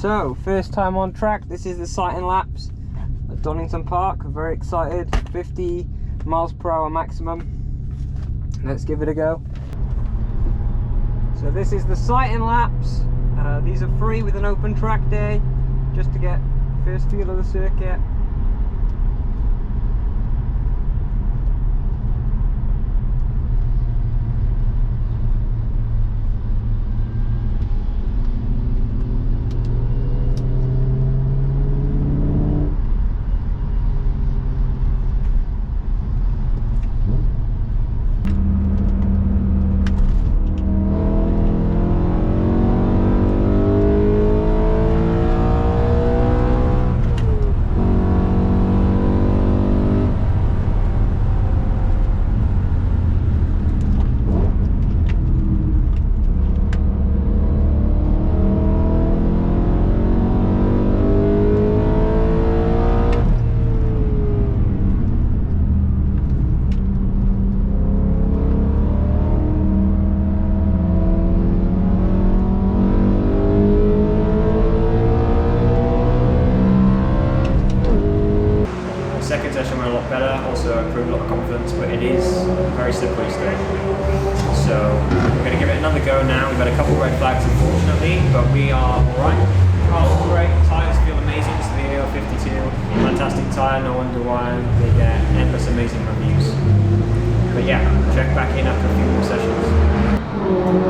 So, first time on track, this is the sighting laps at Donington Park. I'm very excited, 50 miles per hour maximum. Let's give it a go. So this is the sighting laps. These are free with an open track day, just to get first feel of the circuit. Second session went a lot better, also improved a lot of confidence, but it is very slippery still. So we're going to give it another go now. We've had a couple of red flags unfortunately, but we are alright. Car's great, tyres feel amazing, it's the AO52, fantastic tyre, no wonder why they get endless amazing reviews. But yeah, check back in after a few more sessions.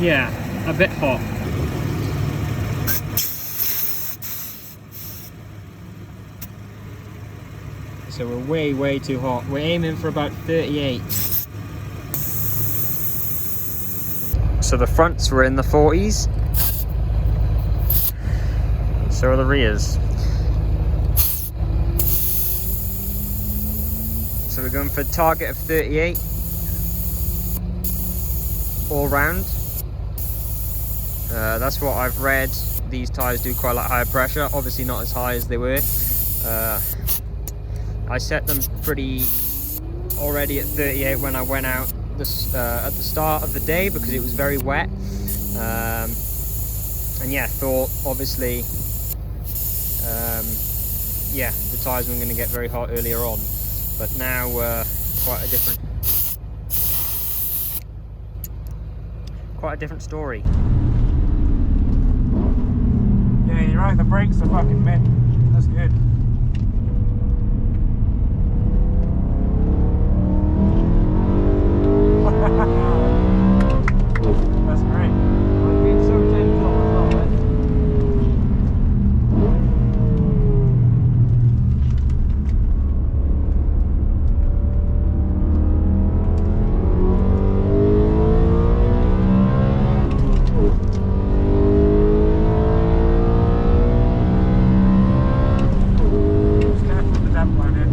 Yeah, a bit hot. So we're way too hot. We're aiming for about 38. So the fronts were in the 40s. So are the rears. So we're going for a target of 38 all round. That's what I've read. These tyres do quite a lot higher pressure, obviously not as high as they were. I set them pretty already at 38 when I went out at the start of the day because it was very wet. And yeah, thought obviously yeah, the tyres were going to get very hot earlier on, but now quite a different story. Yeah, you're right, the brakes are fucking mint. That's good. That's great. I've been so gentle as well, eh? Just careful with the damp line here.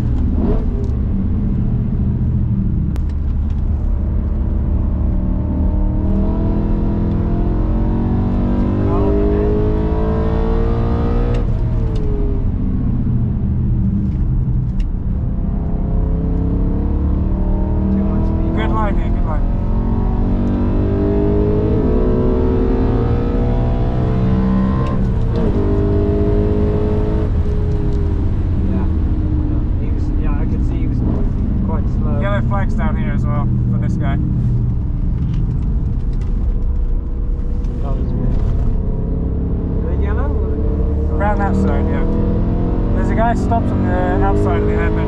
Good line here, good line. Yeah, I could see he was quite slow. Yellow flags down here as well for this guy. That was weird. Are they yellow? Around that side, yeah. There's a guy stopped on the outside of the hairpin.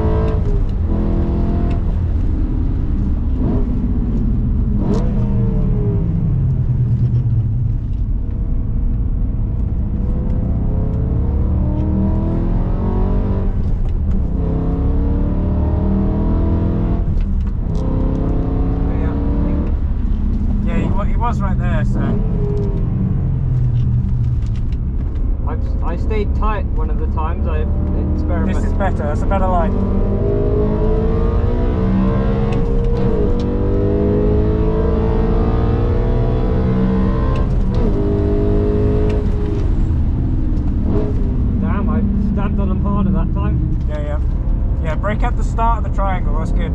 Yeah, he was right there, so. I stayed tight one of the times I experimented. This is better, that's a better line. Damn, I stabbed on them harder that time. Yeah. Yeah, brake at the start of the triangle, that's good.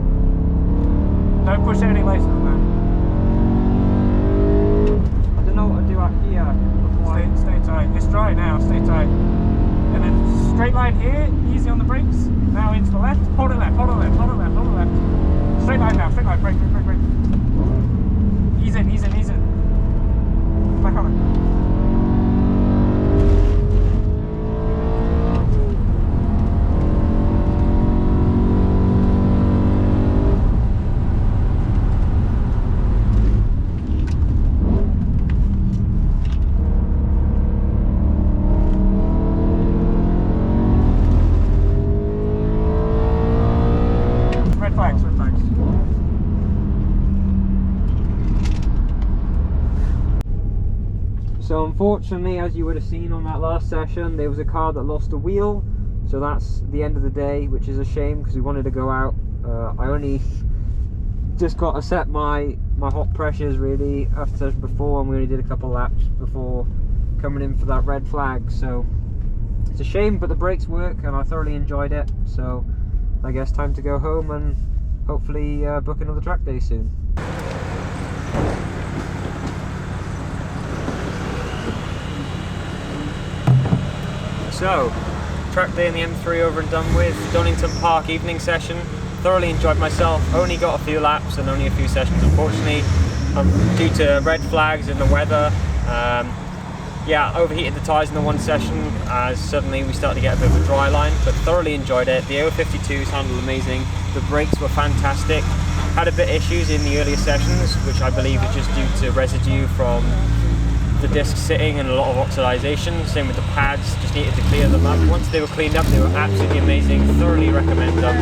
Don't push it any later than that. I don't know what to do out here before Stay tight. It's dry now, stay tight. And then straight line here, easy on the brakes. Now into the left. Hold it left, hold it left, hold it left, hold it left. Straight line now, straight line, brake. Ease in. Back on it. Red flags. So unfortunately, as you would have seen on that last session, there was a car that lost a wheel. So that's the end of the day, which is a shame because we wanted to go out. I only just got to set my hot pressures really after session before, and we only did a couple laps before coming in for that red flag. So it's a shame, but the brakes work and I thoroughly enjoyed it. So I guess time to go home and hopefully book another track day soon. So, track day in the M3 over and done with. Donington Park evening session. Thoroughly enjoyed myself. Only got a few laps and only a few sessions, unfortunately, due to red flags and the weather. Yeah, overheated the tyres in the one session as suddenly we started to get a bit of a dry line, but thoroughly enjoyed it. The A52s handled amazing. The brakes were fantastic. Had a bit issues in the earlier sessions, which I believe is just due to residue from the disc sitting and a lot of oxidization. Same with the pads, just needed to clear them up. Once they were cleaned up, they were absolutely amazing. Thoroughly recommend them.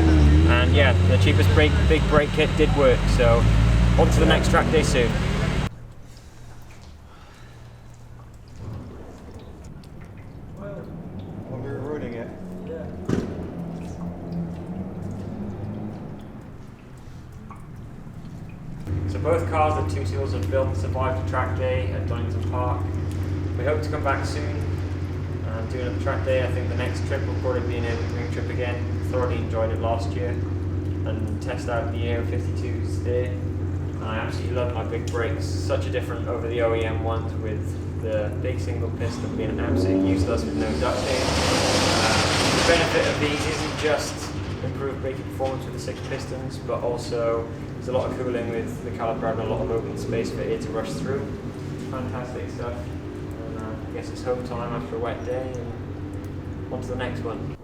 And yeah, the cheapest big brake kit did work. So on to the next track day soon. Well, we're ruining it. So both cars, the two seals have built, survived the track day at Donington Park. We hope to come back soon and do another track day. I think the next trip will probably be an Evergreen trip again. Thoroughly enjoyed it last year and test out the Aero52s there. And I absolutely love my big brakes. Such a different over the OEM ones with the big single piston being absolutely useless with no ducting. The benefit of these isn't just improved braking performance with the 6 pistons, but also there's a lot of cooling with the caliper and a lot of open space for air to rush through. Fantastic stuff. And I guess it's home time after a wet day and on to the next one.